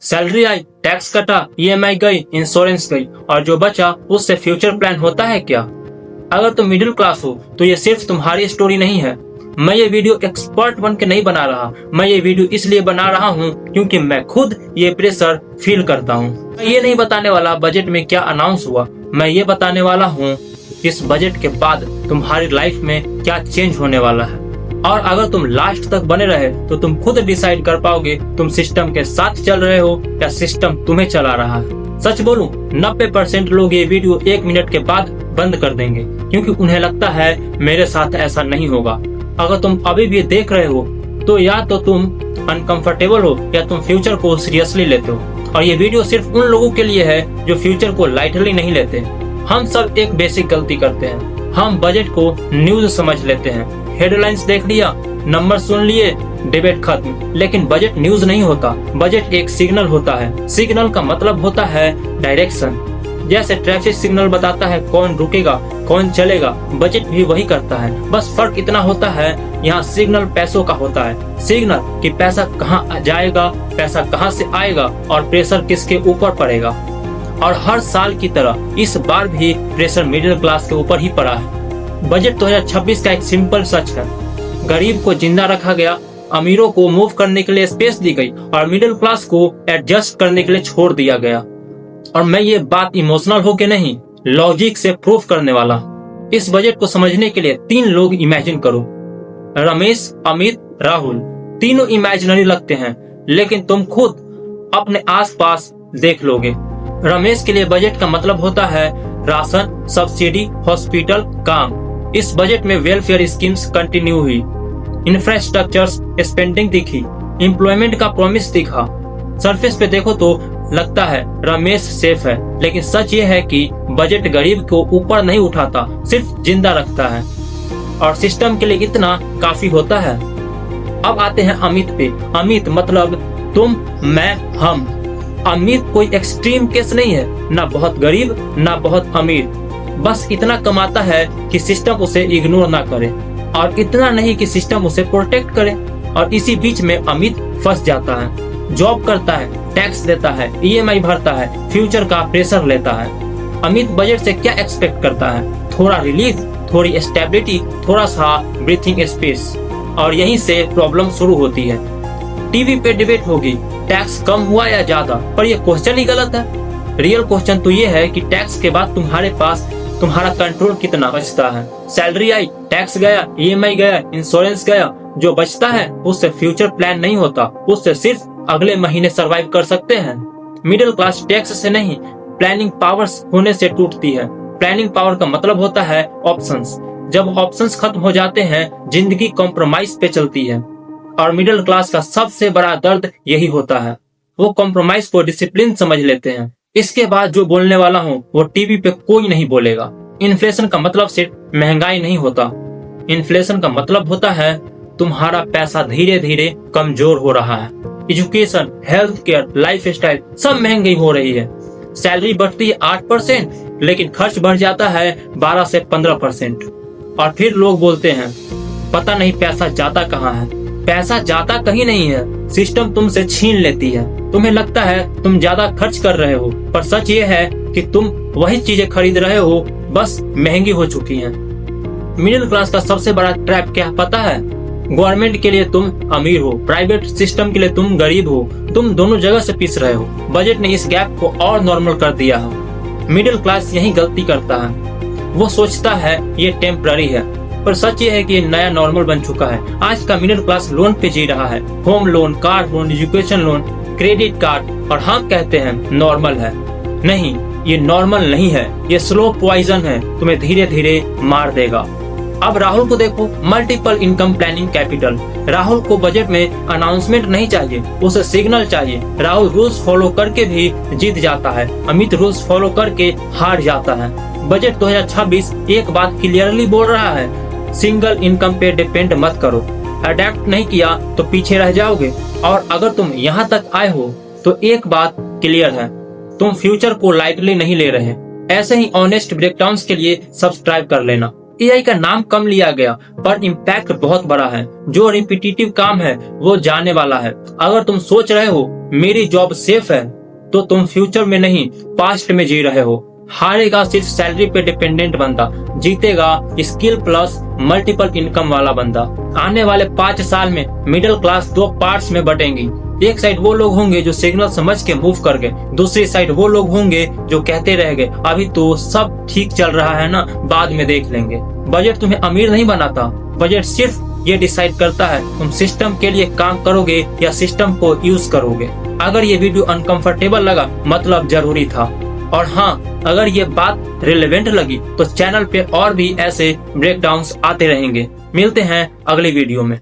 Salary आई, tax कटा, EMI गई, insurance गई और जो बचा उससे फ्यूचर प्लान होता है क्या? अगर तुम मिडिल क्लास हो तो ये सिर्फ तुम्हारी स्टोरी नहीं है। मैं ये वीडियो एक्सपर्ट बन के नहीं बना रहा, मैं ये वीडियो इसलिए बना रहा हूँ क्योंकि मैं खुद ये प्रेशर फील करता हूँ। मैं ये नहीं बताने वाला बजट में क्या अनाउंस हुआ, मैं ये बताने वाला हूँ इस बजट के बाद तुम्हारी लाइफ में क्या चेंज होने वाला है। और अगर तुम लास्ट तक बने रहे तो तुम खुद डिसाइड कर पाओगे तुम सिस्टम के साथ चल रहे हो या सिस्टम तुम्हें चला रहा है। सच बोलूं 90% लोग ये वीडियो 1 मिनट के बाद बंद कर देंगे क्योंकि उन्हें लगता है मेरे साथ ऐसा नहीं होगा। अगर तुम अभी भी देख रहे हो तो या तो तुम अनकंफर्टेबल हो या तुम फ्यूचर को सीरियसली लेते हो। और ये वीडियो सिर्फ उन लोगों के लिए है जो फ्यूचर को लाइटली नहीं लेते। हम सब एक बेसिक गलती करते हैं, हम बजट को न्यूज समझ लेते हैं। हेडलाइंस देख लिया, नंबर सुन लिए, डिबेट खत्म। लेकिन बजट न्यूज नहीं होता, बजट एक सिग्नल होता है। सिग्नल का मतलब होता है डायरेक्शन। जैसे ट्रैफिक सिग्नल बताता है कौन रुकेगा, कौन चलेगा, बजट भी वही करता है। बस फर्क इतना होता है यहाँ सिग्नल पैसों का होता है। सिग्नल कि पैसा कहाँ जाएगा, पैसा कहाँ से आएगा और प्रेशर किसके ऊपर पड़ेगा। और हर साल की तरह इस बार भी प्रेशर मिडिल क्लास के ऊपर ही पड़ा है। बजट 2026 का एक सिंपल सच है, गरीब को जिंदा रखा गया, अमीरों को मूव करने के लिए स्पेस दी गई और मिडिल क्लास को एडजस्ट करने के लिए छोड़ दिया गया। और मैं ये बात इमोशनल होके नहीं, लॉजिक से प्रूफ करने वाला। इस बजट को समझने के लिए 3 लोग इमेजिन करो, रमेश, अमित, राहुल। तीनों इमेजिनरी लगते हैं लेकिन तुम खुद अपने आसपास देख लोगे। रमेश के लिए बजट का मतलब होता है राशन, सब्सिडी, हॉस्पिटल, काम। इस बजट में वेलफेयर स्कीम्स कंटिन्यू हुई, इंफ्रास्ट्रक्चर्स स्पेंडिंग दिखी, एम्प्लॉयमेंट का प्रॉमिस दिखा। सरफेस पे देखो तो लगता है रमेश सेफ है, लेकिन सच ये है कि बजट गरीब को ऊपर नहीं उठाता, सिर्फ जिंदा रखता है। और सिस्टम के लिए इतना काफी होता है। अब आते हैं अमित पे। अमित मतलब तुम, मैं, हम। अमित कोई एक्सट्रीम केस नहीं है, ना बहुत गरीब ना बहुत अमीर। बस इतना कमाता है कि सिस्टम उसे इग्नोर ना करे और इतना नहीं कि सिस्टम उसे प्रोटेक्ट करे। और इसी बीच में अमित फंस जाता है। जॉब करता है, टैक्स देता है, ईएमआई भरता है, फ्यूचर का प्रेशर लेता है। अमित बजट से क्या एक्सपेक्ट करता है? थोड़ा रिलीफ, थोड़ी स्टेबिलिटी, थोड़ा सा ब्रीथिंग स्पेस। और यहीं से प्रॉब्लम शुरू होती है। टीवी पे डिबेट होगी, टैक्स कम हुआ या ज्यादा, पर ये क्वेश्चन ही गलत है। रियल क्वेश्चन तो ये है कि टैक्स के बाद तुम्हारे पास तुम्हारा कंट्रोल कितना बचता है। सैलरी आई, टैक्स गया, ईएमआई गया, इंश्योरेंस गया, जो बचता है उससे फ्यूचर प्लान नहीं होता, उससे सिर्फ अगले महीने सरवाइव कर सकते हैं। मिडिल क्लास टैक्स से नहीं, प्लानिंग पावर्स होने से टूटती है। प्लानिंग पावर का मतलब होता है ऑप्शंस। जब ऑप्शंस खत्म हो जाते हैं, जिंदगी कॉम्प्रोमाइज पे चलती है। और मिडिल क्लास का सबसे बड़ा दर्द यही होता है, वो कॉम्प्रोमाइज को डिसिप्लिन समझ लेते हैं। इसके बाद जो बोलने वाला हूँ वो टीवी पे कोई नहीं बोलेगा। इन्फ्लेशन का मतलब सिर्फ महंगाई नहीं होता, इन्फ्लेशन का मतलब होता है तुम्हारा पैसा धीरे धीरे कमजोर हो रहा है। Education, health care, life style सब महंगी हो रही है। सैलरी बढ़ती है 8% लेकिन खर्च बढ़ जाता है 12 से 15%। और फिर लोग बोलते हैं पता नहीं पैसा जाता कहाँ है। पैसा जाता कहीं नहीं है, सिस्टम तुमसे छीन लेती है। तुम्हें लगता है तुम ज्यादा खर्च कर रहे हो, पर सच ये है कि तुम वही चीजें खरीद रहे हो, बस महंगी हो चुकी हैं। मिडिल क्लास का सबसे बड़ा ट्रैप क्या पता है? गवर्नमेंट के लिए तुम अमीर हो, प्राइवेट सिस्टम के लिए तुम गरीब हो। तुम दोनों जगह से पिस रहे हो। बजट ने इस गैप को और नॉर्मल कर दिया है। मिडिल क्लास यही गलती करता है, वो सोचता है ये टेम्पररी है, पर सच ये है कि ये नया नॉर्मल बन चुका है। आज का मिडिल क्लास लोन पे जी रहा है, home loan, car loan, education loan, credit card. और हम कहते हैं नॉर्मल है। नहीं, ये नॉर्मल नहीं है, ये स्लो पॉइजन है, तुम्हें धीरे धीरे मार देगा। अब राहुल को देखो, multiple income planning capital. Rahul को बजट में अनाउंसमेंट नहीं चाहिए, उसे सिग्नल चाहिए। राहुल रूल्स फॉलो करके भी जीत जाता है, अमित रूल्स फॉलो करके हार जाता है। बजट 2026 एक बात क्लियरली बोल रहा है, सिंगल इनकम पे डिपेंड मत करो। अडेप्ट नहीं किया तो पीछे रह जाओगे। और अगर तुम यहाँ तक आए हो तो एक बात क्लियर है, तुम फ्यूचर को लाइटली नहीं ले रहे। ऐसे ही ऑनेस्ट ब्रेकडाउन्स के लिए सब्सक्राइब कर लेना। एआई का नाम कम लिया गया पर इम्पैक्ट बहुत बड़ा है। जो रिपीटेटिव काम है वो जाने वाला है। अगर तुम सोच रहे हो मेरी जॉब सेफ है तो तुम फ्यूचर में नहीं पास्ट में जी रहे हो। हारेगा सिर्फ सैलरी पे डिपेंडेंट बंदा, जीतेगा स्किल प्लस मल्टीपल इनकम वाला बंदा। आने वाले 5 साल में मिडिल क्लास 2 पार्ट्स में बटेंगी। एक साइड वो लोग होंगे जो सिग्नल समझ के मूव कर गए, दूसरी साइड वो लोग होंगे जो कहते रह गए अभी तो सब ठीक चल रहा है ना, बाद में देख लेंगे। बजट तुम्हें अमीर नहीं बनाता, बजट सिर्फ ये डिसाइड करता है तुम सिस्टम के लिए काम करोगे या सिस्टम को यूज करोगे। अगर ये वीडियो अनकंफर्टेबल लगा मतलब जरूरी था। और हाँ, अगर ये बात रिलेवेंट लगी तो चैनल पे और भी ऐसे ब्रेकडाउन्स आते रहेंगे। मिलते हैं अगली वीडियो में।